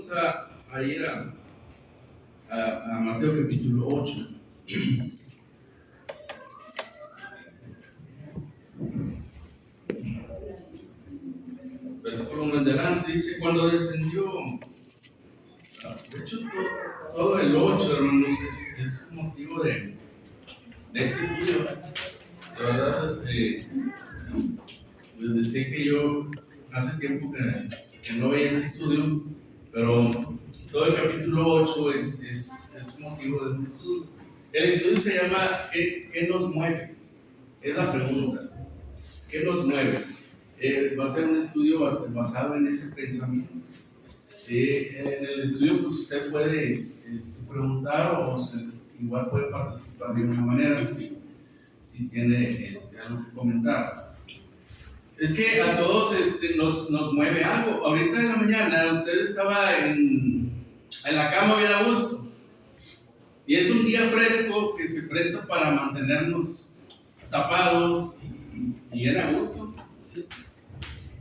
Vamos a ir a Mateo capítulo 8. Versículo 1 en adelante dice: cuando descendió, de hecho todo el 8, hermanos, es motivo de este estudio. La verdad, les decía que yo hace tiempo que no veía este estudio, pero todo el capítulo 8 es motivo de este estudio. El estudio se llama ¿Qué nos mueve? Es la pregunta. ¿Qué nos mueve? Va a ser un estudio basado en ese pensamiento. En el estudio, pues usted puede preguntar o igual puede participar de una manera si tiene algo que comentar. Es que a todos nos mueve algo. Ahorita en la mañana usted estaba en la cama bien a gusto. Y es un día fresco que se presta para mantenernos tapados y bien a gusto.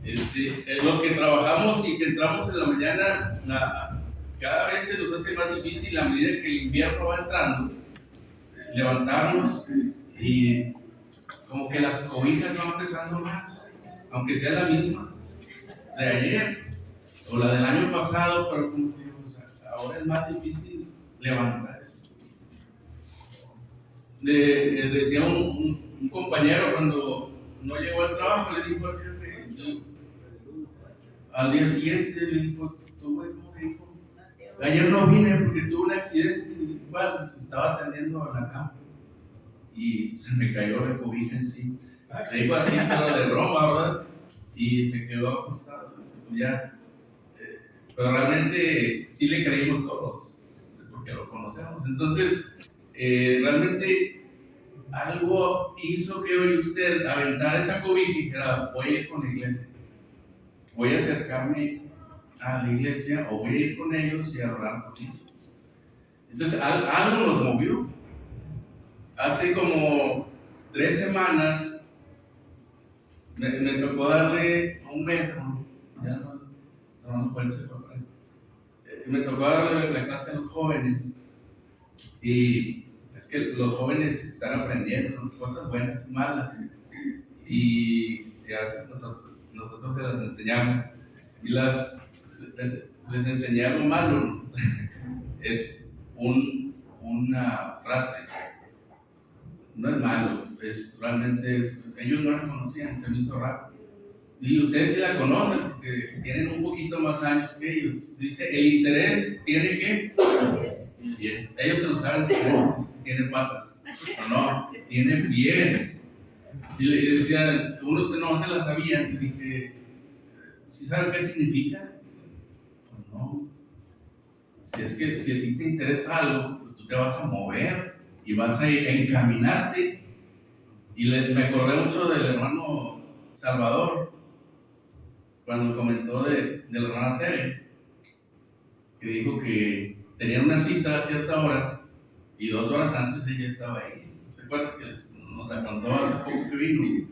Los que trabajamos y que entramos en la mañana, cada vez se nos hace más difícil a medida que el invierno va entrando, levantarnos y como que las cobijas van pesando más, aunque sea la misma de ayer o la del año pasado, pero como que ahora es más difícil levantarse. Le decía un compañero cuando no llegó al trabajo, le dijo al jefe, al día siguiente le dijo, ¿cómo dijo? Ayer no vine porque tuve un accidente, igual se estaba atendiendo a la cama y se me cayó la cobija encima. Le digo así, pero de broma, ¿verdad? Y se quedó acostado, pero realmente sí le creímos todos, porque lo conocemos. Entonces, realmente algo hizo que hoy usted aventara esa cobija y dijera, voy a ir con la iglesia, voy a acercarme a la iglesia o voy a ir con ellos y a orar con ellos. Entonces, algo nos movió. Hace como 3 semanas me tocó darle un mes, ya no puede ser, me tocó darle la clase a los jóvenes y es que los jóvenes están aprendiendo cosas buenas y malas y a veces nosotros se las enseñamos y les enseñé algo malo. Es una frase, no es malo, es realmente, ellos no la conocían, se me hizo raro. Y ustedes sí la conocen porque tienen un poquito más años que ellos. Dice, el interés tiene ¿qué? Pies. Ellos se lo saben, tiene patas, o no, tiene pies. Y decían, uno no se la sabía, y dije, ¿sí saben qué significa? Pues no. Si a ti te interesa algo, pues tú te vas a mover y vas a encaminarte. Y me acordé mucho del hermano Salvador, cuando comentó de la hermana Tere, que dijo que tenían una cita a cierta hora y 2 horas antes ella estaba ahí. ¿Se acuerdan que nos la contó hace poco que vino?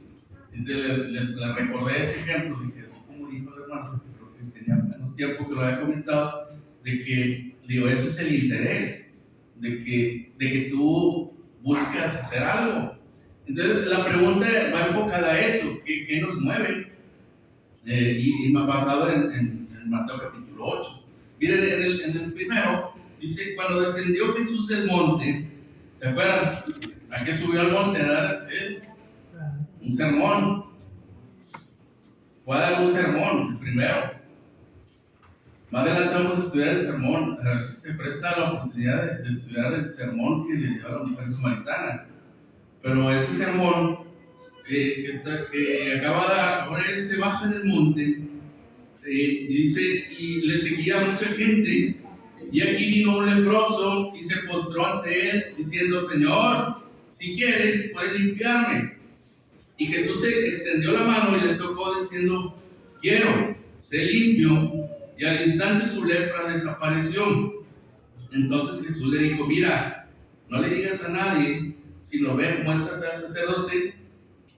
Entonces les recordé ese ejemplo, dije, es como dijo el hermano, creo que tenía menos tiempo que lo había comentado, de que, digo, ese es el interés, de que tú buscas hacer algo. Entonces la pregunta va enfocada a eso, ¿qué nos mueve? Y basado en Mateo capítulo 8. Miren, en el primero, dice, cuando descendió Jesús del monte, ¿se acuerdan? ¿A qué subió al monte? A dar un sermón. Fue a dar un sermón, el primero. Más adelante vamos a estudiar el sermón, a ver si se presta la oportunidad de estudiar el sermón que le dio a la mujer samaritana. Pero este sermón que acaba de dar, ahora él se baja del monte y dice, y le seguía mucha gente, y aquí vino un leproso y se postró ante él diciendo, Señor, si quieres puedes limpiarme. Y Jesús se extendió la mano y le tocó diciendo, quiero, sé limpio, y al instante su lepra desapareció. Entonces Jesús le dijo, mira, no le digas a nadie, sino ve, muéstrate al sacerdote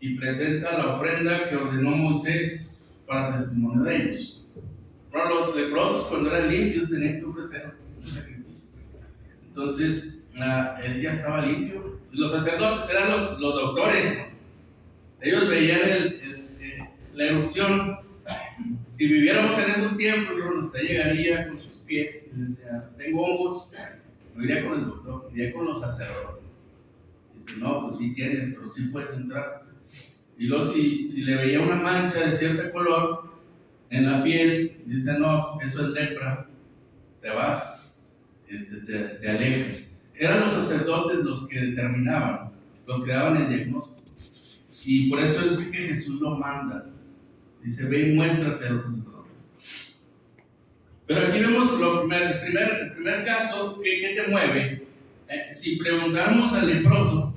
y presenta la ofrenda que ordenó Moisés para testimonio de ellos. Bueno, los leprosos cuando eran limpios tenían que ofrecer un sacrificio. Entonces, él ya estaba limpio. Los sacerdotes eran los doctores, ¿no? Ellos veían la erupción. Si viviéramos en esos tiempos, usted llegaría con sus pies y decía, tengo hongos, no iría con el doctor, iría con los sacerdotes. Dice, no, pues sí tienes, pero sí puedes entrar. Y luego si le veía una mancha de cierto color en la piel, dice, no, eso es lepra, te vas, te alejas. Eran los sacerdotes los que determinaban, los que daban el diagnóstico. Y por eso dice que Jesús lo manda. Dice, ve y muéstrate a los sacerdotes. Pero aquí vemos el primer caso, ¿qué te mueve? Si preguntáramos al leproso,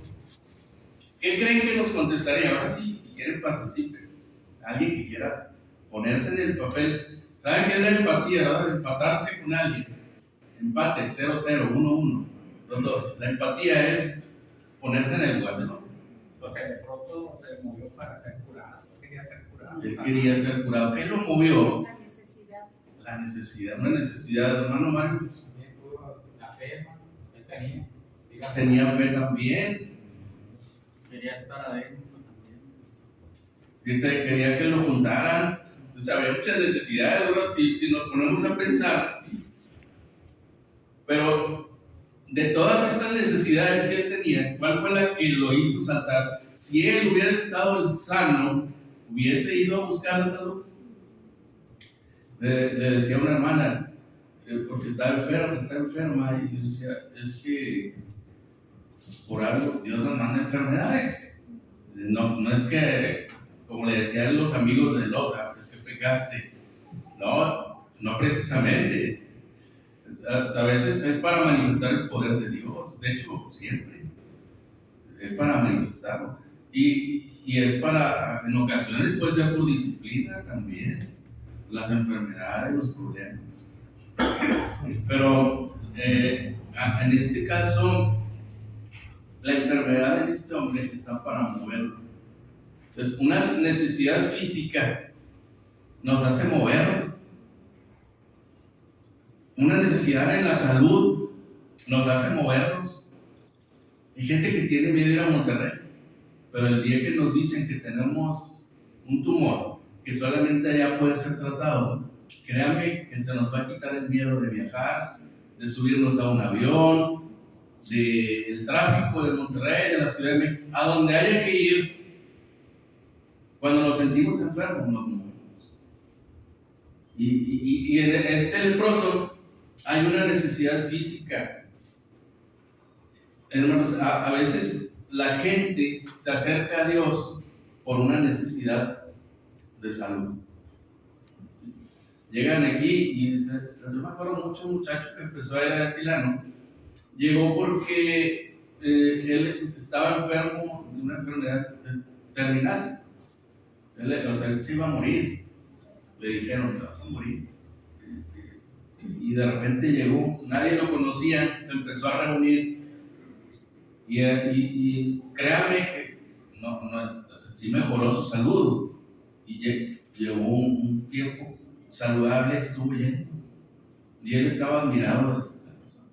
¿qué creen que nos contestaría? Ahora sí, si quieren participen. Alguien que quiera ponerse en el papel. ¿Saben qué es la empatía, verdad? Empatarse con alguien. Empate, 0-0, 1-1, 2-2. La empatía es ponerse en el lugar del otro. Entonces el leproso se movió para ser curado. Quería ser curado. Él quería ser curado. ¿Qué lo movió? La necesidad. La necesidad, una necesidad, hermano Mario. También tuvo la fe, ¿no? Él tenía. Tenía fe también. Quería estar adentro también. Quería que lo juntaran. Entonces había muchas necesidades, ¿verdad? Si nos ponemos a pensar. Pero de todas esas necesidades que él tenía, ¿cuál fue la que lo hizo saltar? Si él hubiera estado sano, hubiese ido a buscar la salud. Le decía a una hermana, porque está enferma, y yo decía, es que por algo Dios nos manda enfermedades. No es que, como le decían los amigos de Lot, es que pecaste. No precisamente. A veces es para manifestar el poder de Dios. De hecho, siempre es para manifestarlo. Y es para, en ocasiones puede ser por disciplina también, las enfermedades, los problemas. Pero en este caso, la enfermedad de este hombre está para moverlo. Entonces, una necesidad física nos hace movernos. Una necesidad en la salud nos hace movernos. Hay gente que tiene miedo de ir a Monterrey, pero el día que nos dicen que tenemos un tumor que solamente allá puede ser tratado, créanme que se nos va a quitar el miedo de viajar, de subirnos a un avión, del tráfico de Monterrey, de la Ciudad de México, a donde haya que ir. Cuando nos sentimos enfermos, nos movemos. Y en este leproso hay una necesidad física. Hermanos, a veces la gente se acerca a Dios por una necesidad de salud. Llegan aquí y dicen, yo me acuerdo mucho un muchacho que empezó a ir a Tilano, llegó porque él estaba enfermo de una enfermedad terminal. Él se iba a morir. Le dijeron, te vas a morir. Y de repente llegó, nadie lo conocía, se empezó a reunir. Y créame que sí mejoró su salud. Y llevó un tiempo saludable, estuvo yendo. Y él estaba admirado de la persona.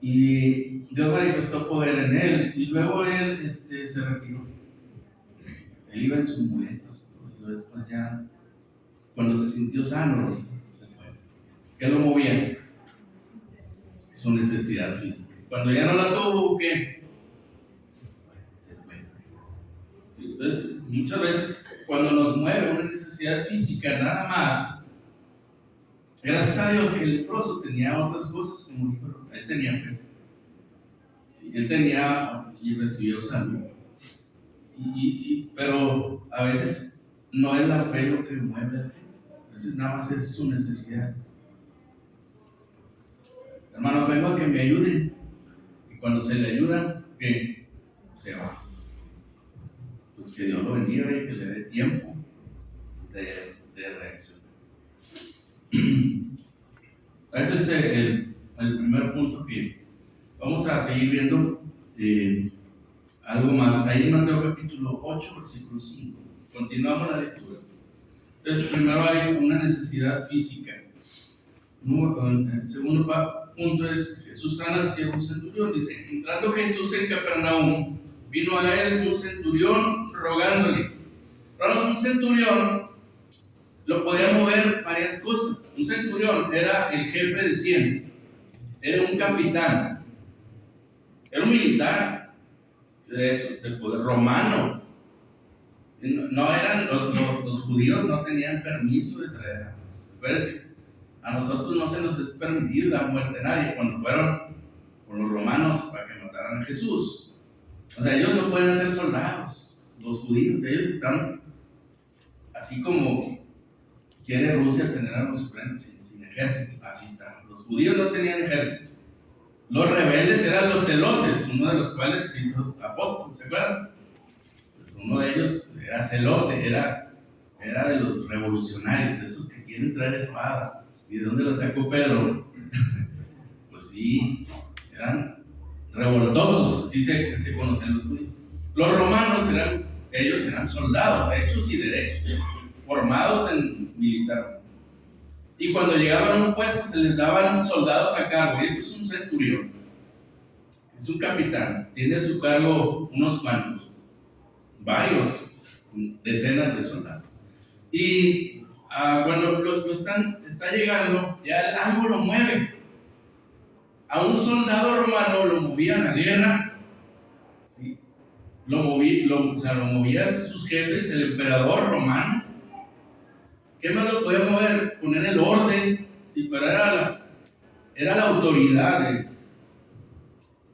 Y Dios manifestó poder en él. Y luego él se retiró. Él iba en sus muletas. Y después ya, cuando se sintió sano, se fue. ¿Qué lo movía? Su necesidad física. Cuando ya no la tuvo, ¿qué? Se fue. Entonces, muchas veces, cuando nos mueve una necesidad física, nada más, gracias a Dios que el leproso tenía otras cosas, como dijo, él tenía fe. Sí, él tenía y recibió salud. Pero a veces no es la fe lo que mueve a la gente. A veces nada más es su necesidad. Hermano, vengo a que me ayuden. Y cuando se le ayuda, ¿qué? Se va. Pues que Dios lo bendiga y que le dé tiempo de reacción. Ese es el primer punto que vamos a seguir viendo. Algo más. Ahí en Mateo capítulo 8, versículo 5. Continuamos la lectura. Entonces, primero hay una necesidad física. El segundo punto es: Jesús sana al siervo centurión. Dice: entrando Jesús en Capernaum, vino a él un centurión rogándole. Pero un centurión lo podía mover varias cosas. Un centurión era el jefe de 100, era un capitán, era un militar de eso, del poder romano. No eran los judíos, no tenían permiso de traer armas. Acuérdense, a nosotros no se nos es permitido la muerte a nadie. Cuando fueron con los romanos para que mataran a Jesús, o sea, ellos no pueden ser soldados, los judíos. Ellos están así como quiere Rusia tener a los ucranianos sin ejército. Así están. Los judíos no tenían ejército. Los rebeldes eran los celotes, uno de los cuales se hizo apóstol, ¿se acuerdan? Pues uno de ellos era celote, era de los revolucionarios, de esos que quieren traer espada. ¿Y de dónde lo sacó Pedro? Pues sí, eran revoltosos, así se conocen los judíos. Los romanos eran soldados, hechos y derechos, formados en militar. Y cuando llegaban a un puesto se les daban soldados a cargo. Y eso es un centurión, es un capitán, tiene a su cargo unos cuantos, varios, decenas de soldados. Y cuando está llegando, ya algo lo mueve. A un soldado romano lo movían a la guerra, ¿sí? Lo movían sus jefes, el emperador romano. ¿Qué más lo podía mover? Poner el orden, ¿sí? Pero era la autoridad.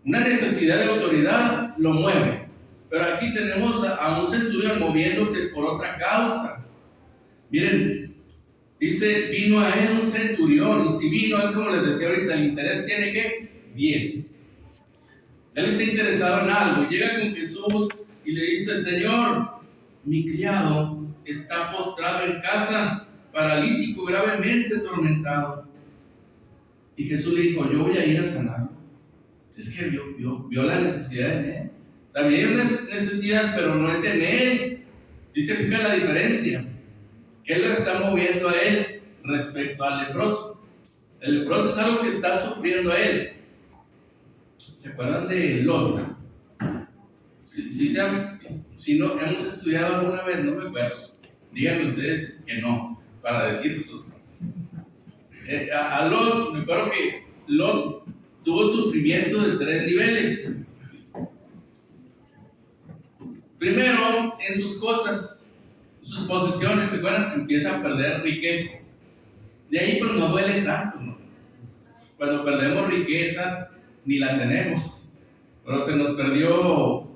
Una necesidad de autoridad lo mueve. Pero aquí tenemos a un centurión moviéndose por otra causa. Miren, dice: vino a él un centurión. Y si vino, es como les decía ahorita, el interés tiene que 10. Él está interesado en algo. Llega con Jesús y le dice: Señor, mi criado está postrado en casa, paralítico, gravemente atormentado. Y Jesús le dijo: yo voy a ir a sanarlo. Es que vio la necesidad en él. También hay una necesidad, pero no es en él. ¿Sí se fija la diferencia? ¿Qué lo está moviendo a él respecto al leproso? El leproso es algo que está sufriendo a él. ¿Se acuerdan de Lot? Si no hemos estudiado alguna vez, no me acuerdo. Díganme ustedes que no, para decirlos. A Lot, me acuerdo que Lot tuvo sufrimiento de 3 niveles. Primero, en sus cosas, sus posesiones, ¿se acuerdan? Empieza a perder riqueza. De ahí pues no duele tanto, ¿no? Cuando perdemos riqueza, ni la tenemos. Pero se nos perdió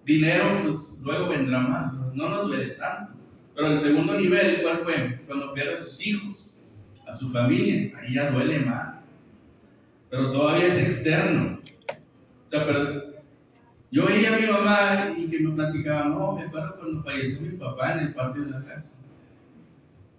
dinero, pues luego vendrá más. No nos duele tanto. Pero el segundo nivel, ¿cuál fue? Cuando pierde a sus hijos, a su familia, ahí ya duele más. Pero todavía es externo. O sea, yo veía a mi mamá y que me platicaba: no, me acuerdo cuando falleció mi papá en el patio de la casa.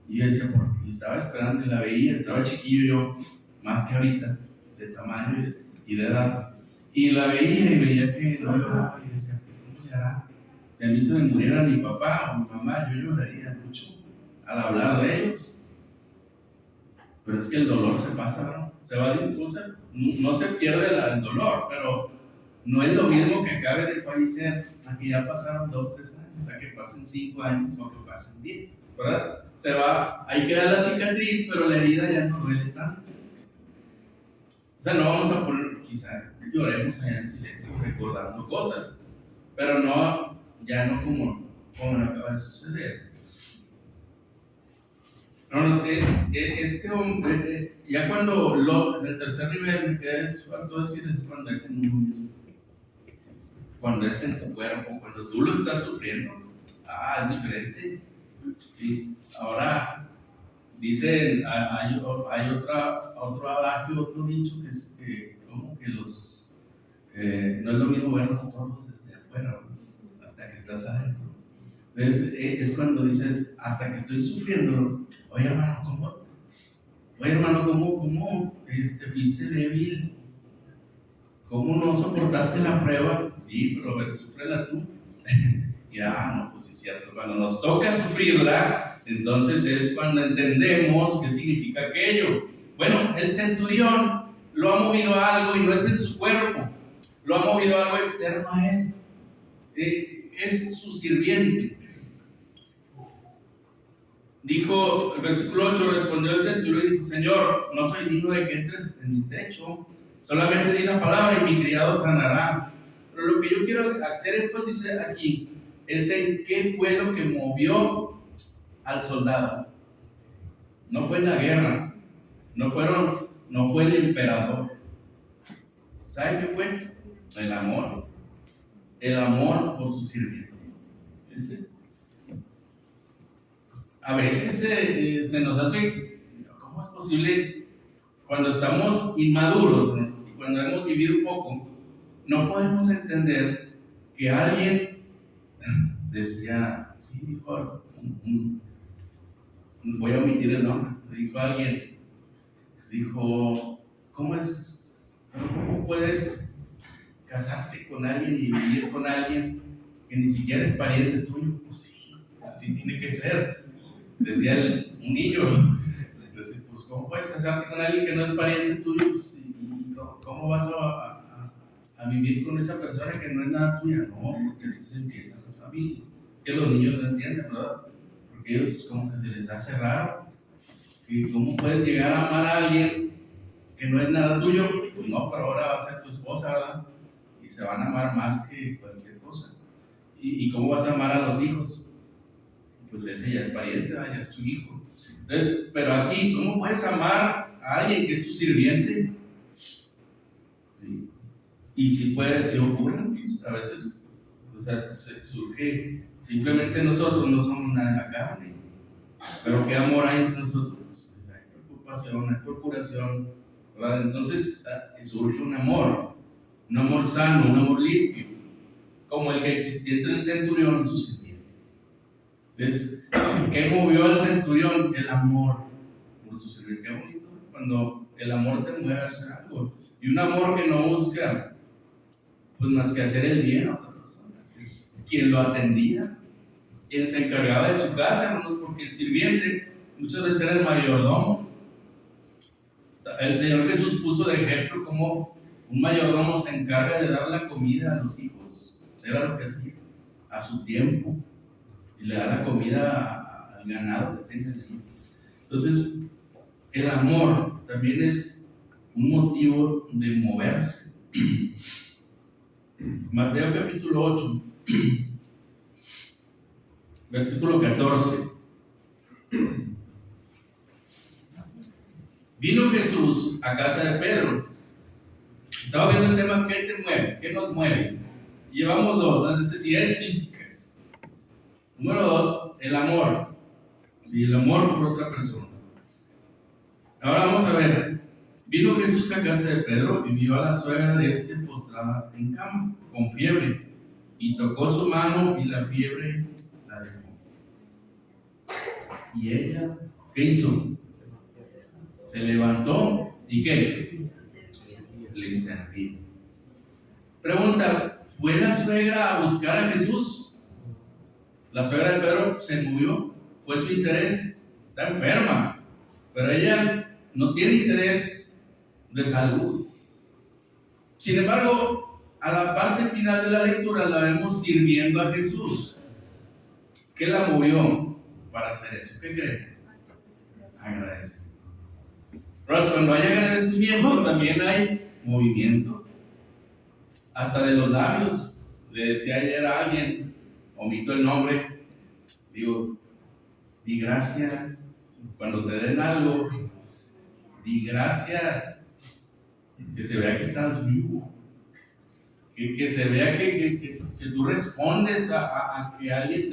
Y yo decía: ¿por qué? Y estaba esperando y la veía, estaba chiquillo yo, más que ahorita, de tamaño y de edad. Y la veía y veía que no lloraba y decía: pues ¿cómo llorará? Si a mí se me muriera mi papá o mi mamá, yo lloraría mucho al hablar de ellos. Pero es que el dolor se pasa, ¿no? Se va de impulso, no se pierde el dolor, pero no es lo mismo que acabe de fallecer a que ya pasaron 2, 3 años, a que pasen 5 años o que pasen 10, ¿verdad? Se va, ahí queda la cicatriz, pero la herida ya no duele tanto. O sea, no vamos a poner, quizá lloremos allá en silencio recordando cosas, pero ya no como acaba de suceder. No sé, este hombre, ya cuando en el tercer nivel, que es, faltó decir, es cuando es en uno mismo, cuando es en tu cuerpo, cuando tú lo estás sufriendo, es diferente. ¿Sí? Ahora, dicen, hay otro adagio, otro dicho que es que, como que no es lo mismo verlos todos desde afuera, ¿no? Hasta que estás adentro. Entonces, es cuando dices: hasta que estoy sufriendo, oye hermano, ¿cómo fuiste débil? ¿Cómo no soportaste la prueba? Sí, pero sufrela tú. No, pues sí es cierto. Cuando nos toca sufrirla, Entonces es cuando entendemos qué significa aquello. Bueno, el centurión lo ha movido a algo y no es en su cuerpo, lo ha movido a algo externo a él. Es su sirviente. Dijo, el versículo 8, respondió el centurión y dijo: Señor, no soy digno de que entres en mi techo, solamente di la palabra y mi criado sanará. Pero lo que yo quiero hacer énfasis aquí es en qué fue lo que movió al soldado. No fue la guerra, no fue el emperador. ¿Sabe qué fue? El amor por su sirviente. ¿Sí? A veces se nos hace, ¿cómo es posible? Cuando estamos inmaduros, ¿no? Y cuando hemos vivido un poco, no podemos entender que alguien decía, sí, dijo, voy a omitir el nombre, dijo alguien, dijo, ¿cómo puedes casarte con alguien y vivir con alguien que ni siquiera es pariente tuyo? Pues sí, así tiene que ser, decía un niño. Entonces, pues, ¿cómo puedes casarte con alguien que no es pariente tuyo? Pues, ¿y cómo vas a vivir con esa persona que no es nada tuya? No, porque así se empiezan las familias. Que los niños no entienden, ¿verdad? Porque ellos como que se les hace raro. Que ¿cómo puedes llegar a amar a alguien que no es nada tuyo? Pues no, pero ahora va a ser tu esposa, ¿verdad? Y se van a amar más que cualquier cosa. ¿Y cómo vas a amar a los hijos? Pues ese ya es pariente, ya es tu hijo. Entonces, pero aquí, ¿cómo puedes amar a alguien que es tu sirviente? ¿Sí? Y si ocurren, pues, a veces, o sea, surge, simplemente nosotros no somos nada en la carne, pero ¿qué amor hay entre nosotros? Pues hay preocupación, hay procuración, ¿verdad? Entonces surge un amor sano, un amor limpio, como el que existía entre el centurión y su sirviente. ¿Ves? ¿Qué movió al centurión? El amor por su sirviente. Qué bonito cuando el amor te mueve a hacer algo. Y un amor que no busca, pues, más que hacer el bien a otra persona. Es quien lo atendía, quien se encargaba de su casa, hermanos, porque el sirviente muchas veces era el mayordomo. El Señor Jesús puso de ejemplo cómo un mayordomo se encarga de dar la comida a los hijos. Era lo que hacía, a su tiempo. Y le da la comida al ganado que tenga ahí. Entonces, el amor también es un motivo de moverse. Mateo capítulo 8, versículo 14. Vino Jesús a casa de Pedro. Estaba viendo el tema: ¿qué te mueve? ¿Qué nos mueve? Y llevamos dos, las necesidades físicas. Número 2, el amor. Sí, el amor por otra persona. Ahora vamos a ver. Vino Jesús a casa de Pedro y vio a la suegra de este postrada en cama, con fiebre, y tocó su mano y la fiebre la dejó. Y ella, ¿qué hizo? Se levantó y ¿qué? Le serví. Pregunta: ¿fue la suegra a buscar a Jesús? La suegra de Pedro se movió, fue su interés, está enferma, pero ella no tiene interés de salud. Sin embargo, a la parte final de la lectura la vemos sirviendo a Jesús. ¿Qué la movió para hacer eso? ¿Qué creen? Agradecer. Pero cuando hay agradecimiento también hay movimiento, hasta de los labios. Le decía ayer a alguien, omito el nombre, digo, di gracias. Cuando te den algo, di gracias, que se vea que estás vivo, que se vea que tú respondes a que alguien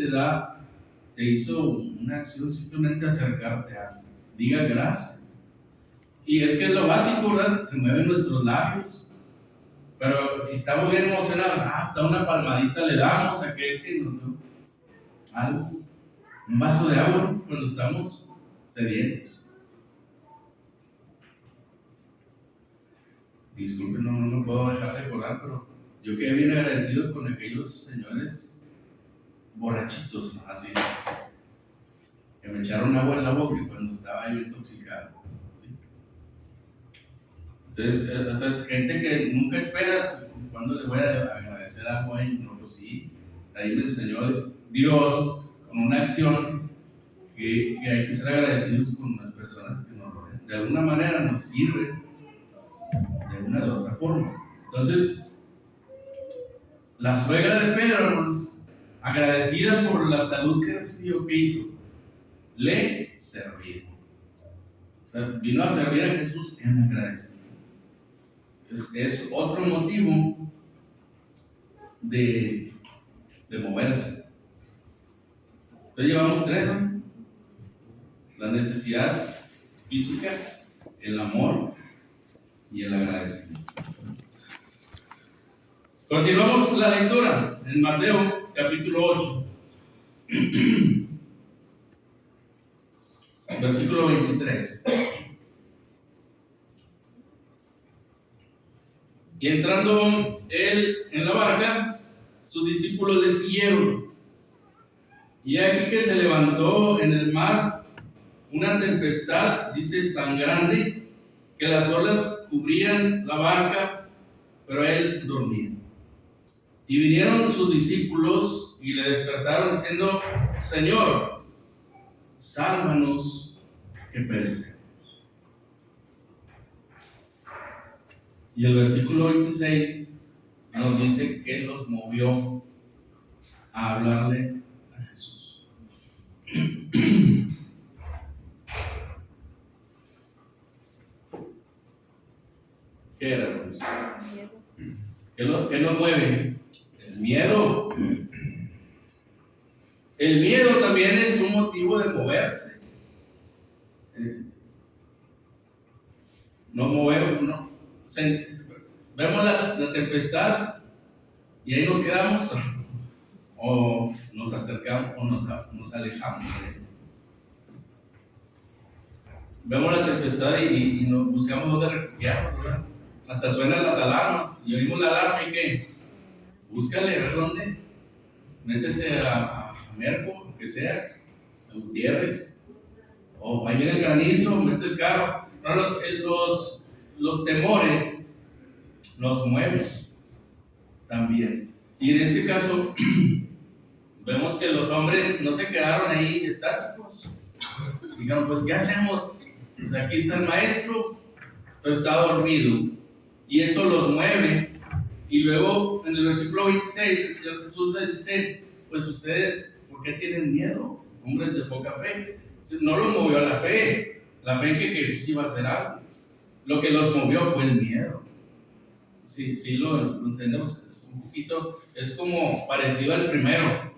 te hizo una acción, simplemente acercarte a algo. Diga gracias. Y es que es lo básico, ¿verdad? Se mueven nuestros labios. Pero si estamos bien emocionados, hasta una palmadita le damos a aquel que nos dio algo. Un vaso de agua cuando estamos sedientos. Disculpen, no puedo dejar de recordar, pero yo quedé bien agradecido con aquellos señores borrachitos, ¿no? Así. que me echaron agua en la boca cuando estaba yo intoxicado. ¿Sí? Entonces, o sea, gente que nunca esperas, ¿cuándo le voy a agradecer algo a ellos? No, pues sí, ahí me enseñó Dios con una acción que hay que ser agradecidos con las personas que nos rodean. De alguna manera nos sirven, de una u otra forma. Entonces, la suegra de Pedro, agradecida por la salud que recibió, ¿qué hizo? Le sirvió. O sea, vino a servir a Jesús en agradecimiento. Es otro motivo de moverse. Entonces llevamos tres, ¿no? La necesidad física, el amor y el agradecimiento. Continuamos la lectura en Mateo capítulo 8, versículo 23. Y entrando él en la barca, sus discípulos le siguieron. Y aquí que se levantó en el mar una tempestad, dice, tan grande que las olas cubrían la barca, pero él dormía. Y vinieron sus discípulos y le despertaron diciendo: Señor, sálvanos que perecemos. Y el versículo 26 nos dice que los movió a hablarle a Jesús. ¿Qué era, hermanos? ¿Qué nos mueve? El miedo. El miedo también es un motivo de moverse. No movemos, no. Vemos la tempestad y ahí nos quedamos, o nos acercamos o nos alejamos. Vemos la tempestad y nos buscamos dónde refugiarnos, ¿verdad? Hasta suenan las alarmas y oímos la alarma y ¿qué? Búscale, a ver dónde. Métete a Merco, lo que sea, a Gutiérrez, o ahí viene el granizo, mete el carro. No, los temores nos mueven también. Y en este caso, vemos que los hombres no se quedaron ahí estáticos. Dijeron, pues, ¿qué hacemos? Pues aquí está el maestro, pero está dormido. Y eso los mueve. Y luego, en el versículo 26, el Señor Jesús les dice: pues ustedes, ¿por qué tienen miedo? Hombres de poca fe. No los movió la fe en que Jesús iba a hacer algo. Lo que los movió fue el miedo. Sí, lo entendemos. Es un poquito, es como parecido al primero,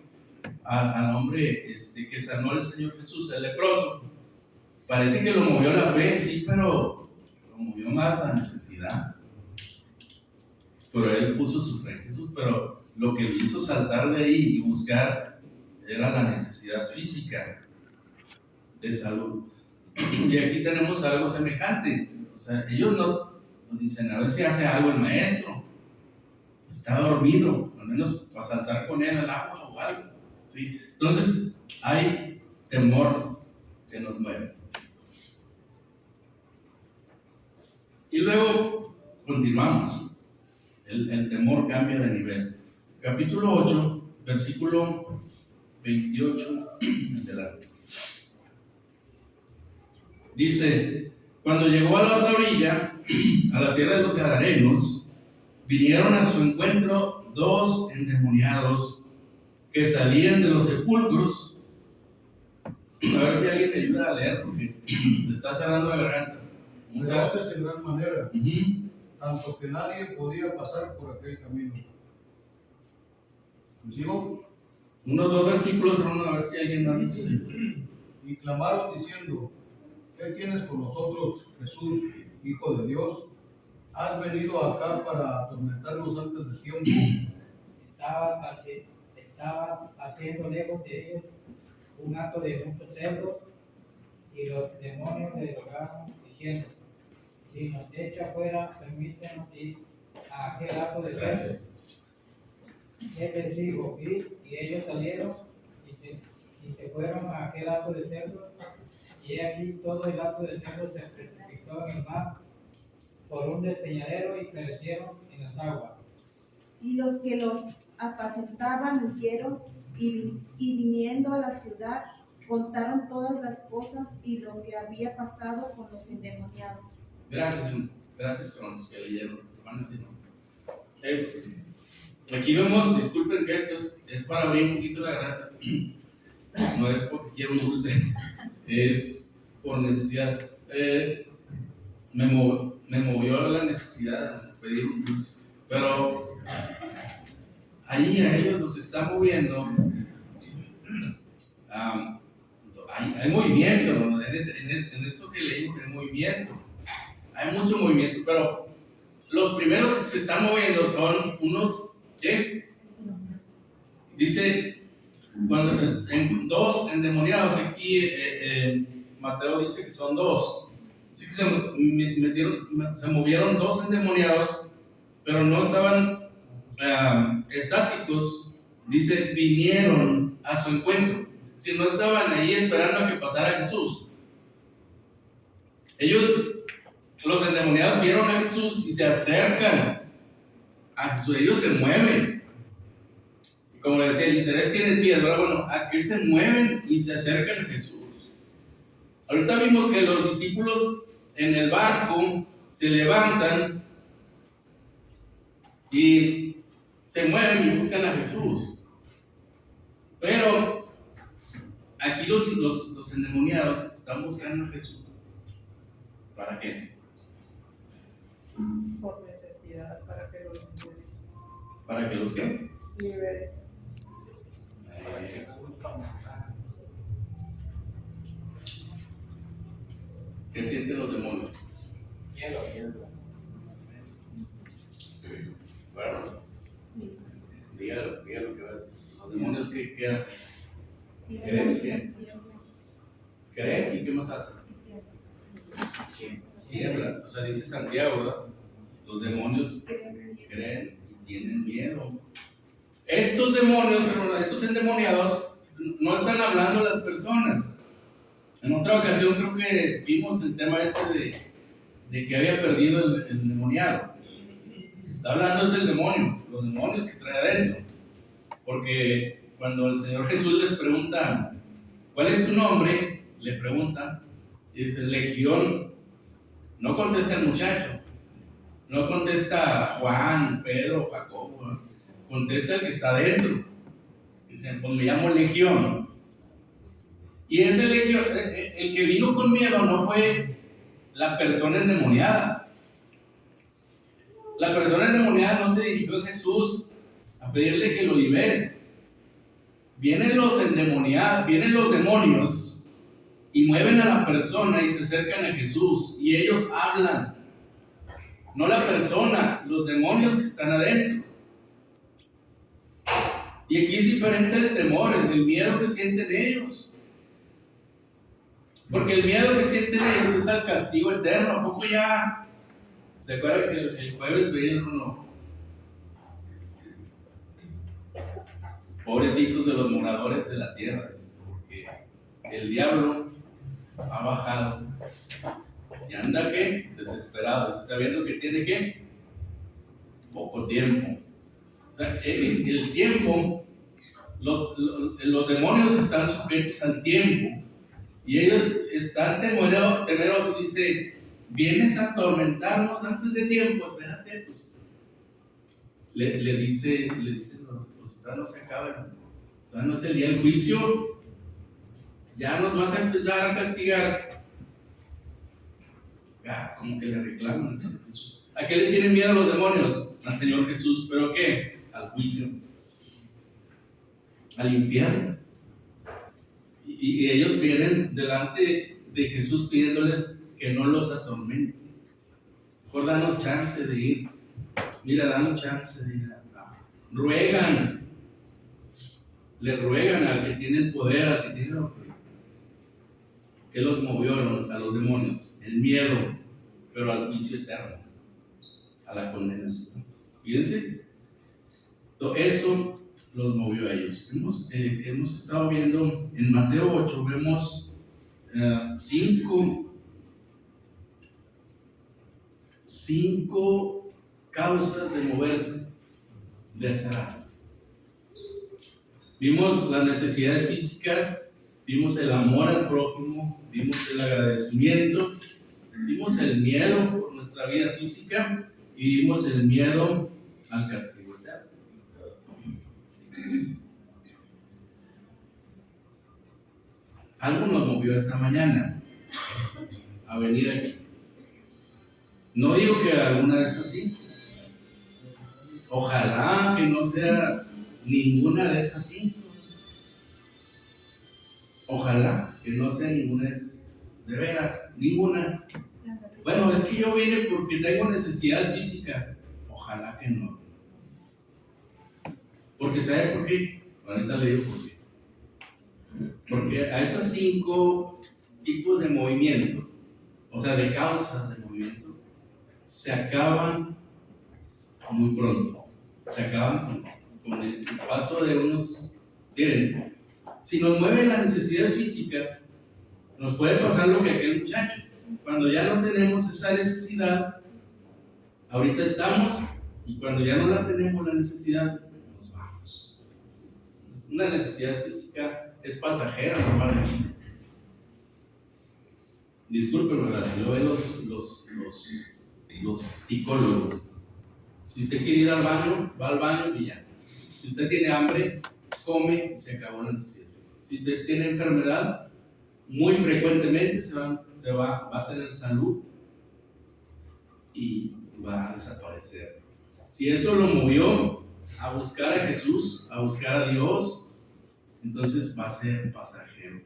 al hombre que sanó el Señor Jesús, el leproso. Parece que lo movió la fe, sí, pero lo movió más la necesidad. Pero él puso su fe en Jesús, pero lo que lo hizo saltar de ahí y buscar era la necesidad física de salud. Y aquí tenemos algo semejante. O sea, ellos no dicen, a ver si hace algo el maestro. Está dormido, al menos para saltar con él al agua o algo. ¿Sí? Entonces, hay temor que nos mueve. Y luego continuamos. El temor cambia de nivel. Capítulo 8, versículo 28 adelante. Dice: cuando llegó a la otra orilla, a la tierra de los Gadarenos, vinieron a su encuentro dos endemoniados que salían de los sepulcros. A ver si alguien me ayuda a leer, porque se está cerrando la garganta. Feroces en gran manera, tanto que nadie podía pasar por aquel camino. ¿Sigo? Unos dos versículos, a ver si alguien más dice. Y clamaron diciendo: ¿qué tienes con nosotros, Jesús, Hijo de Dios? ¿Has venido acá para atormentarnos antes de tiempo? Estaba haciendo lejos de ellos un acto de muchos cerdos, y los demonios le rogaron diciendo: si nos echa fuera, permítenos ir a aquel acto de cerdos. Él les dijo: y ellos salieron y se fueron a aquel hato de cerdos, y aquí todo el hato de cerdos se precipitó en el mar por un despeñadero y perecieron en las aguas. Y los que los apacentaban huyeron y viniendo a la ciudad contaron todas las cosas y lo que había pasado con los endemoniados. Gracias a los que leyeron. Aquí vemos, disculpen que esto es para abrir un poquito la garganta. No es porque quiero un dulce, es por necesidad. Me movió la necesidad de pedir un dulce. Pero ahí a ellos los está moviendo. Hay movimiento, ¿no? En eso que leímos hay movimiento. Hay mucho movimiento, pero los primeros que se están moviendo son unos, ¿qué? Dice, en dos endemoniados, aquí Mateo dice que son dos. Así que se movieron dos endemoniados, pero no estaban estáticos. Dice, vinieron a su encuentro. Si no estaban ahí esperando a que pasara Jesús. Los endemoniados vieron a Jesús y se acercan a Jesús. Ellos se mueven. Y como decía, el interés tiene pies, ¿verdad? Bueno, ¿a qué se mueven y se acercan a Jesús? Ahorita vimos que los discípulos en el barco se levantan y se mueven y buscan a Jesús. Pero aquí los endemoniados están buscando a Jesús. ¿Para qué? Por necesidad, para que los libere. ¿Para que los qué? Libere. ¿Qué sienten los demonios? Miedo. Bueno, dígalo que va a decir. Los demonios, ¿qué hacen? ¿Creen? ¿Y qué más hacen? Tiemblan. O sea, dice Santiago, ¿verdad? Los demonios creen y tienen miedo. Estos demonios, estos endemoniados, no están hablando las personas. En otra ocasión creo que vimos el tema ese de que había perdido el endemoniado. Está hablando es el demonio, los demonios que trae adentro. Porque cuando el Señor Jesús les pregunta, ¿cuál es tu nombre? Le pregunta, y dice, Legión. No contesta el muchacho, no contesta Juan, Pedro, Jacobo, contesta el que está adentro. Dice, pues me llamo Legión. Y ese Legión, el que vino con miedo no fue la persona endemoniada. La persona endemoniada no se dirigió a Jesús a pedirle que lo libere. Vienen los endemoniados, vienen los demonios y mueven a la persona y se acercan a Jesús y ellos hablan. No la persona, los demonios que están adentro. Y aquí es diferente el temor, el miedo que sienten ellos. Porque el miedo que sienten ellos es al castigo eterno. ¿A poco ya? ¿Se acuerdan que el jueves veían uno? Pobrecitos de los moradores de la tierra, porque el diablo ha bajado y anda ¿qué? Desesperado, sabiendo que tiene ¿qué? Poco tiempo. O sea, el tiempo, los demonios están sujetos al tiempo y ellos están temerosos. Dice, vienes a atormentarnos antes de tiempo, espérate, pues le dice, pues no se acaba, no es el día del juicio. Ya nos vas a empezar a castigar. Como que le reclaman al Señor Jesús. ¿A qué le tienen miedo los demonios? Al Señor Jesús. ¿Pero qué? Al juicio. Al infierno. Y ellos vienen delante de Jesús pidiéndoles que no los atormenten. Por danos chance de ir. Mira, danos chance de ir. Ruegan. Le ruegan al que tiene el poder, al que tiene la autoridad. ¿Qué los movió a los demonios? El miedo, pero al juicio eterno, a la condenación. Fíjense, eso los movió a ellos. Hemos estado viendo en Mateo 8, vemos cinco causas de moverse, de hacer algo. Vimos las necesidades físicas, vimos el amor al prójimo, vimos el agradecimiento, vimos el miedo por nuestra vida física y vimos el miedo al castigo eterno. Algo nos movió esta mañana a venir aquí. No digo que alguna de estas sí. Ojalá que no sea ninguna de estas cinco. Ojalá que no sea ninguna de estas. De veras, ninguna. Bueno, es que yo vine porque tengo necesidad física. Ojalá que no. Porque ¿sabe por qué? Ahorita le digo por qué. Porque a estos 5 tipos de movimiento, o sea, de causas de movimiento, se acaban muy pronto. Se acaban con el paso de unos. Miren, si nos mueve la necesidad física, nos puede pasar lo que aquel muchacho. Cuando ya no tenemos esa necesidad, ahorita estamos, y cuando ya no la tenemos la necesidad, nos vamos. Una necesidad física es pasajera normalmente. Discúlpenme, si lo ven los psicólogos. Si usted quiere ir al baño, va al baño y ya. Si usted tiene hambre, come y se acabó la necesidad. Si usted tiene enfermedad, muy frecuentemente va a tener salud y va a desaparecer. Si eso lo movió a buscar a Jesús, a buscar a Dios, entonces va a ser pasajero.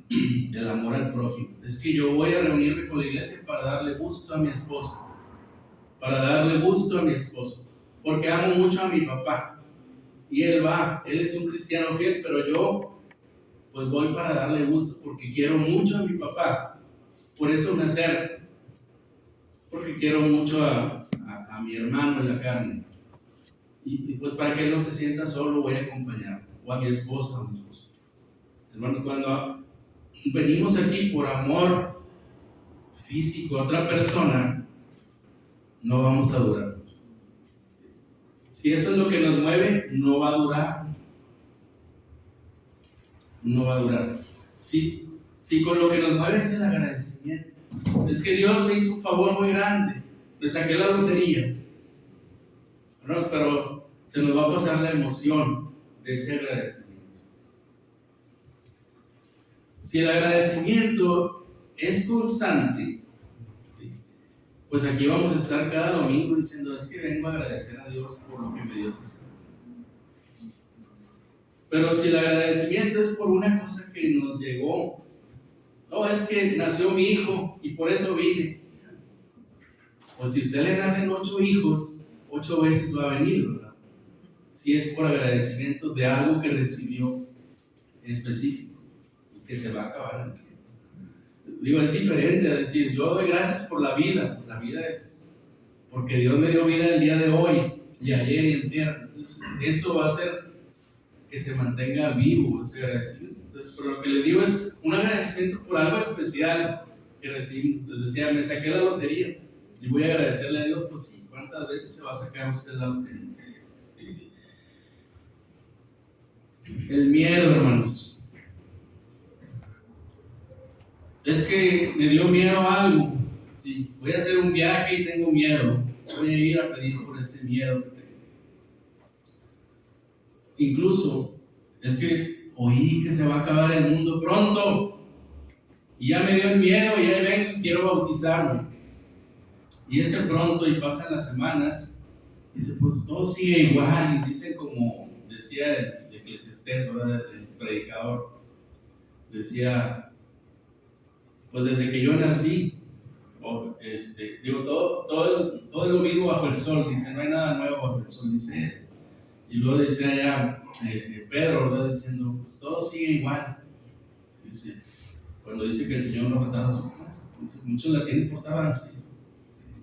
El amor al prójimo. Es que yo voy a reunirme con la iglesia para darle gusto a mi esposo. Porque amo mucho a mi papá. Y él es un cristiano fiel, pero yo pues voy para darle gusto porque quiero mucho a mi papá. Por eso me acerco. Porque quiero mucho a mi hermano en la carne. Y pues para que él no se sienta solo, voy a acompañarlo. O a mi esposa, Hermano, cuando venimos aquí por amor físico a otra persona, no vamos a durar. Si eso es lo que nos mueve, no va a durar. No va a durar. Si con lo que nos mueve es el agradecimiento. Es que Dios me hizo un favor muy grande. Le saqué la lotería. Pero se nos va a pasar la emoción de ese agradecimiento. Si el agradecimiento es constante, ¿sí?, pues aquí vamos a estar cada domingo diciendo, es que vengo a agradecer a Dios por lo que me dio este Señor. Pero si el agradecimiento es por una cosa que nos llegó, no, es que nació mi hijo y por eso vine. Pues si a usted le nacen 8 hijos, 8 veces va a venir, ¿verdad? Si es por agradecimiento de algo que recibió en específico y que se va a acabar en el tiempo. Digo, es diferente a decir, yo doy gracias por la vida. La vida es porque Dios me dio vida el día de hoy y ayer y entero. Entonces, eso va a hacer que se mantenga vivo ese agradecimiento. Entonces, pero lo que le digo es un agradecimiento por algo especial que recibí. Les decía, me saqué la lotería y voy a agradecerle a Dios, pues sí, ¿cuántas veces se va a sacar usted la lotería? El miedo, hermanos. Es que me dio miedo a algo. Sí, voy a hacer un viaje y tengo miedo. Voy a ir a pedir por ese miedo que tengo. Incluso, es que oí que se va a acabar el mundo pronto. Y ya me dio el miedo y ahí vengo y quiero bautizarme. Y ese pronto, y pasan las semanas, dice, pues todo sigue igual. Y dice, como decía el Eclesiastés, ¿verdad?, el predicador, decía, pues desde que yo nací, todo es lo mismo bajo el sol, dice, no hay nada nuevo bajo el sol, dice. Y luego decía ya Pedro, ¿verdad?, diciendo, pues todo sigue igual. Dice, cuando dice que el Señor no retarda su casa, muchos la tienen por tardanza,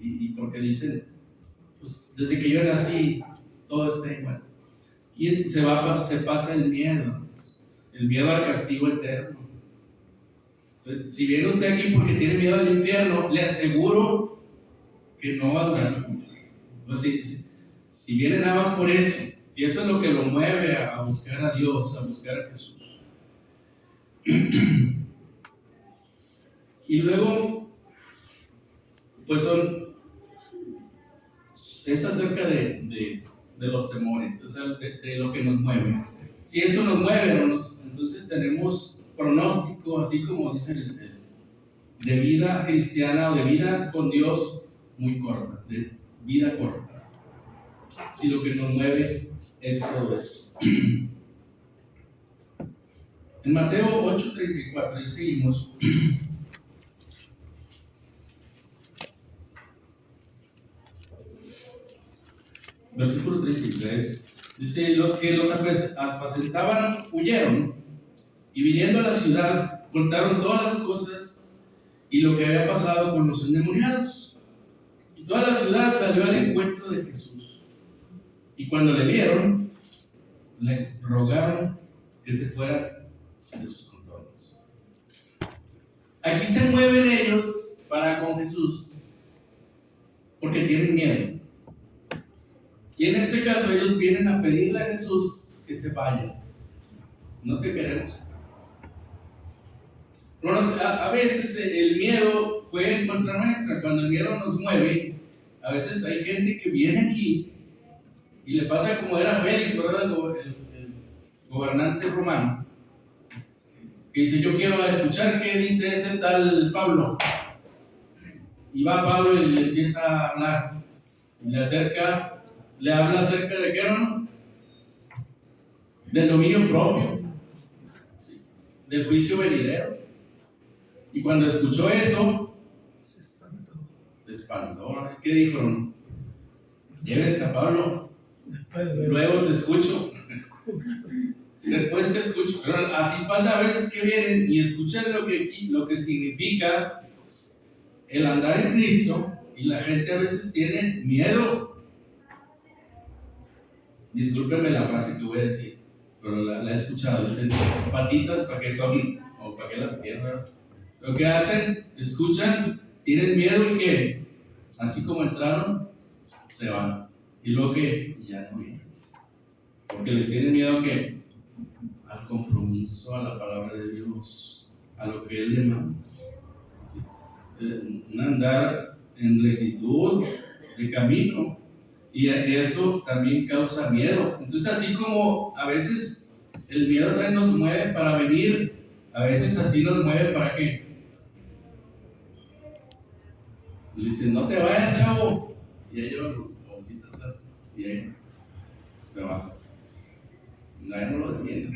y porque dicen, pues desde que yo nací, todo está igual. Y se pasa el miedo al castigo eterno. Entonces, si viene usted aquí porque tiene miedo al infierno, le aseguro que no va a durar mucho. Entonces, si viene nada más por eso, si eso es lo que lo mueve a buscar a Dios, a buscar a Jesús. Y luego, pues es acerca de los temores, o sea, de lo que nos mueve. Si eso nos mueve, entonces tenemos pronóstico, así como dicen, de vida cristiana o de vida con Dios muy corta, de vida corta. Si lo que nos mueve es todo esto. En Mateo 8:34, y seguimos. Versículo 33, dice: los que los apacentaban huyeron, y viniendo a la ciudad, contaron todas las cosas y lo que había pasado con los endemoniados. Y toda la ciudad salió al encuentro de Jesús. Y cuando le vieron, le rogaron que se fuera de sus contornos. Aquí se mueven ellos para con Jesús, porque tienen miedo. Y en este caso ellos vienen a pedirle a Jesús que se vaya. No te queremos. A veces el miedo juega en contra nuestra. Cuando el miedo nos mueve, a veces hay gente que viene aquí y le pasa como era Félix, ¿verdad? El gobernante romano, que dice: yo quiero escuchar qué dice ese tal Pablo. Y va Pablo y le empieza a hablar. Y le habla acerca de qué, ¿no? Del dominio propio, ¿sí? Del juicio venidero. Y cuando escuchó eso, se espantó. ¿Qué dijo? Llévense a Pablo, luego te escucho. Después te escucho. Pero así pasa a veces que vienen y escuchan lo que significa el andar en Cristo, y la gente a veces tiene miedo. Discúlpenme la frase que voy a decir, pero la he escuchado. Dicen: patitas, ¿para qué son? O ¿para qué las quieren? Lo que hacen, escuchan, tienen miedo y que, así como entraron, se van. Y luego que ya no vienen. Porque les tienen miedo que al compromiso, a la palabra de Dios, a lo que Él demanda. ¿Sí? Un andar en rectitud de camino. Y eso también causa miedo. Entonces, así como a veces el miedo nos mueve para venir, a veces así nos mueve para que le dicen: no te vayas, chavo. Y ahí lleva la bolsita atrás. Y ahí se va. No lo detiene.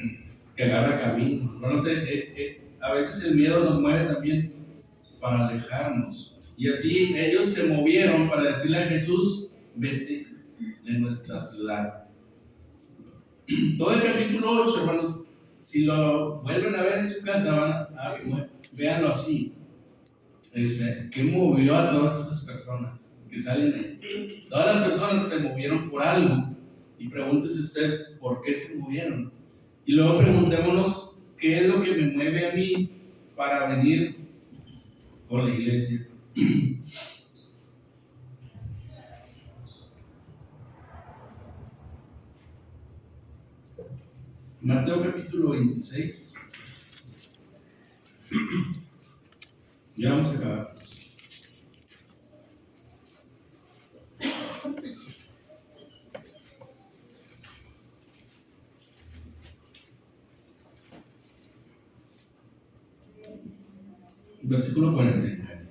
Que agarra camino. No sé, a veces el miedo nos mueve también para alejarnos. Y así ellos se movieron para decirle a Jesús: vete de nuestra ciudad. Todo el capítulo 8, hermanos, si lo vuelven a ver en su casa, véanlo así. ¿Qué movió a todas esas personas que salen ahí? Todas las personas se movieron por algo. Y pregúntese usted por qué se movieron. Y luego preguntémonos: ¿qué es lo que me mueve a mí para venir con la iglesia? Mateo capítulo 26. Ya vamos a acabar. Versículo 49.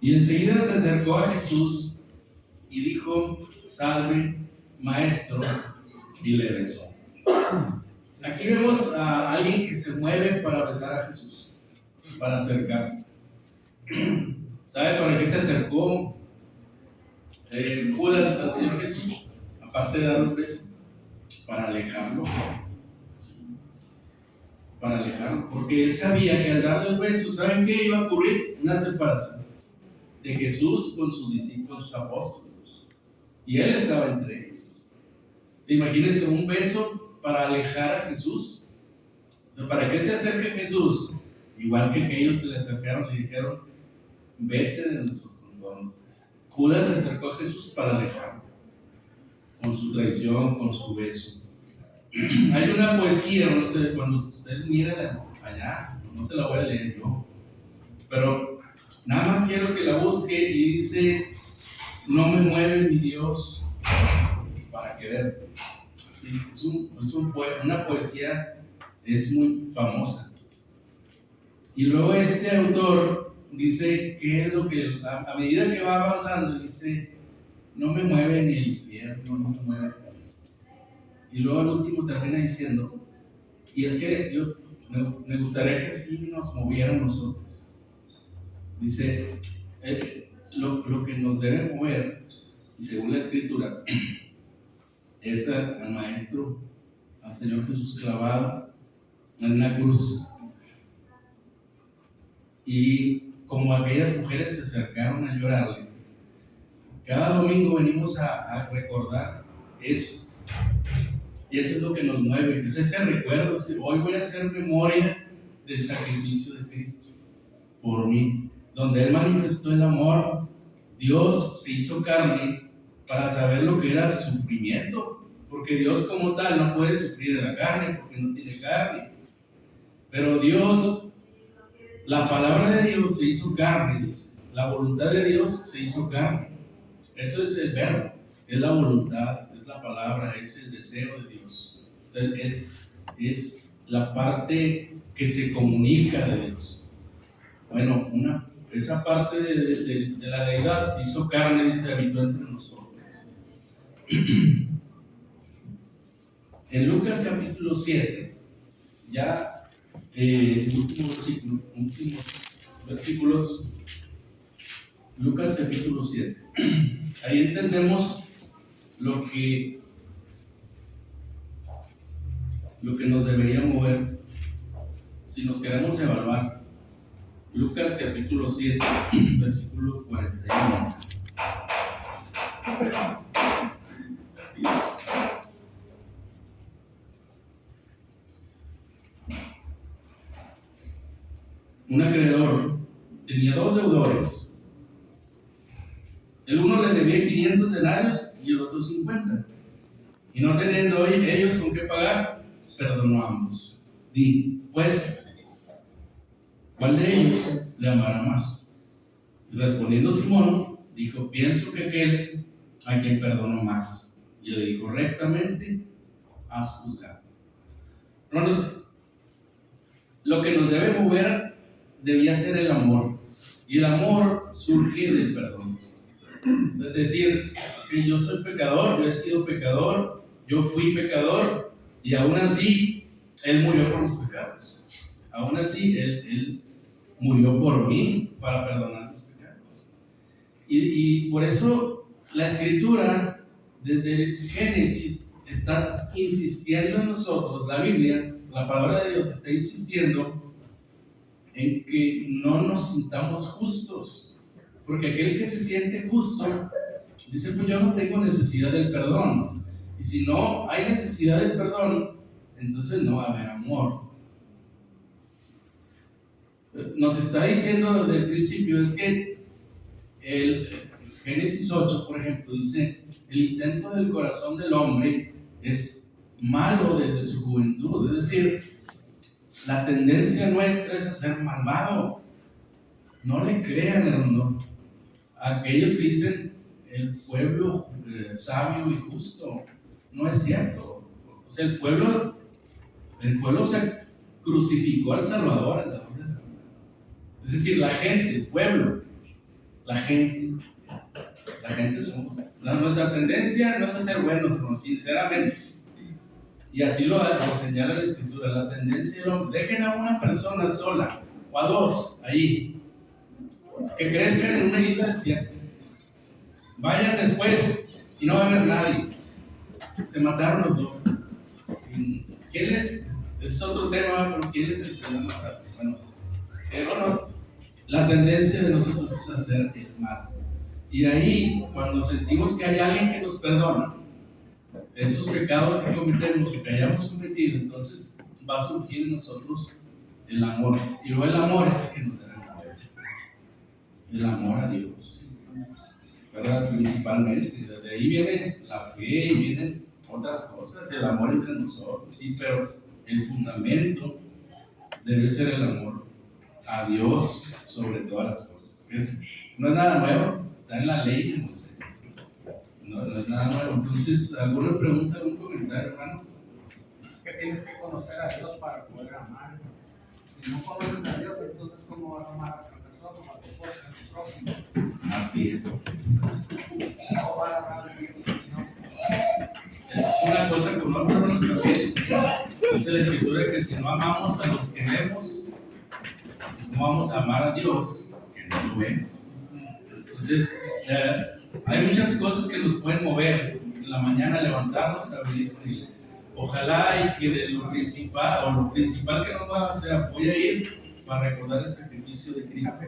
Y enseguida se acercó a Jesús y dijo: salve, maestro, y le besó. Aquí vemos a alguien que se mueve para besar a Jesús, para acercarse. ¿Sabe para qué se acercó Judas al Señor Jesús? Aparte de dar un beso, para alejarlo. Para alejarlo, porque él sabía que al darle el beso, ¿saben qué iba a ocurrir? Una separación de Jesús con sus discípulos, sus apóstoles. y Él estaba entre ellos. Imagínense un beso para alejar a Jesús. O sea, ¿para qué se acerca Jesús? Igual que ellos se le acercaron y le dijeron, vete de nuestros contornos. Judas se acercó a Jesús para alejarlo, con su traición, con su beso. Hay una poesía, no sé, cuando ustedes miren allá, no se la voy a leer yo, pero nada más quiero que la busque y dice, no me mueve mi Dios para querer. Sí, una poesía, es muy famosa. Y luego este autor dice que es lo que, a medida que va avanzando, dice, no me mueve ni el infierno, no me mueve. Y luego al último termina diciendo, y es que yo me gustaría que sí nos moviera nosotros. Dice, lo que nos debe mover, y según la Escritura, es al Maestro, al Señor Jesús clavado en la cruz. Y como aquellas mujeres se acercaron a llorarle, cada domingo venimos a recordar eso. Y eso es lo que nos mueve, es ese recuerdo. Hoy voy a hacer memoria del sacrificio de Cristo por mí, donde Él manifestó el amor. Dios se hizo carne para saber lo que era sufrimiento, porque Dios como tal no puede sufrir de la carne, porque no tiene carne. Pero Dios, la palabra de Dios se hizo carne, dice. La voluntad de Dios se hizo carne. Eso es el verbo, es la voluntad, es la palabra, es el deseo de Dios. O sea, es la parte que se comunica de Dios. Bueno, esa parte de la deidad se hizo carne y se habitó entre nosotros. En Lucas capítulo 7, ya últimos versículos, Lucas capítulo 7. Ahí entendemos lo que nos debería mover si nos queremos evaluar. Lucas capítulo 7, versículo 41. Un acreedor tenía 2 deudores. El uno le debía 500 denarios y el otro 50. Y no teniendo ellos con qué pagar, perdonó a ambos. Di, pues, ¿cuál de ellos le amará más? Y respondiendo Simón, dijo, pienso que aquel a quien perdonó más. Y le dijo, rectamente has juzgado. Hermanos, lo que nos debe mover debía ser el amor. Y el amor surge del perdón. Es decir, que yo soy pecador, yo he sido pecador, yo fui pecador, y aún así, Él murió por mis pecados. Aún así, Él murió por mí para perdonar mis pecados. Y por eso la Escritura, desde el Génesis, está insistiendo en nosotros, la Biblia, la palabra de Dios está insistiendo en que no nos sintamos justos. Porque aquel que se siente justo, dice, pues yo no tengo necesidad del perdón. Y si no hay necesidad del perdón, entonces no va a haber amor. Nos está diciendo desde el principio, es que el Génesis 8, por ejemplo, dice, el intento del corazón del hombre es malo desde su juventud. Es decir, la tendencia nuestra es a ser malvado. No le crean, hermano, a aquellos que dicen el pueblo sabio y justo. No es cierto. O sea, el pueblo se crucificó al Salvador en la cruz de la cruz. Es decir, la gente, el pueblo, la gente somos. Nuestra tendencia no es a ser buenos, no, sinceramente. Y así lo señala la Escritura. La tendencia del hombre. Dejen a una persona sola o a 2 ahí, que crezcan en una isla desierta. Vayan después y no va a haber nadie. Se mataron los 2. Ese es otro tema, pero ¿quién les enseñó a matarse? Bueno, la tendencia de nosotros es hacer el mal. Y ahí, cuando sentimos que hay alguien que nos perdona, esos pecados que cometemos o que hayamos cometido, entonces va a surgir en nosotros el amor. Y luego el amor es el que nos debe mover. El amor a Dios, ¿verdad? Principalmente. De ahí viene la fe y vienen otras cosas, el amor entre nosotros, sí, pero el fundamento debe ser el amor a Dios sobre todas las cosas. No es nada nuevo, está en la ley de Moisés. No es nada nuevo. Entonces, ¿alguna pregunta, algún comentario, hermanos? Que tienes que conocer a Dios para poder amar. Si no conoces a Dios, entonces ¿cómo vas a amar a otra persona, a tu prójimo? Así es. No va a amar a Dios, no. Es una cosa con otra, ¿no? También dice la Escritura que si no amamos a los que vemos, no vamos a amar a Dios, que no lo vemos. Entonces, hay muchas cosas que nos pueden mover en la mañana, levantarnos a venir con la iglesia. Ojalá y que de lo principal que nos va a hacer, voy a ir para recordar el sacrificio de Cristo.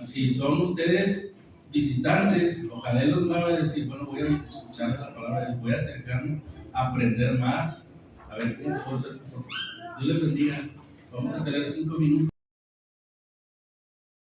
Si son ustedes visitantes, ojalá Él los mueva a decir, bueno, voy a escuchar la palabra, voy a acercarme a aprender más, a ver qué cosas. Dios les bendiga. Vamos a tener 5 minutos.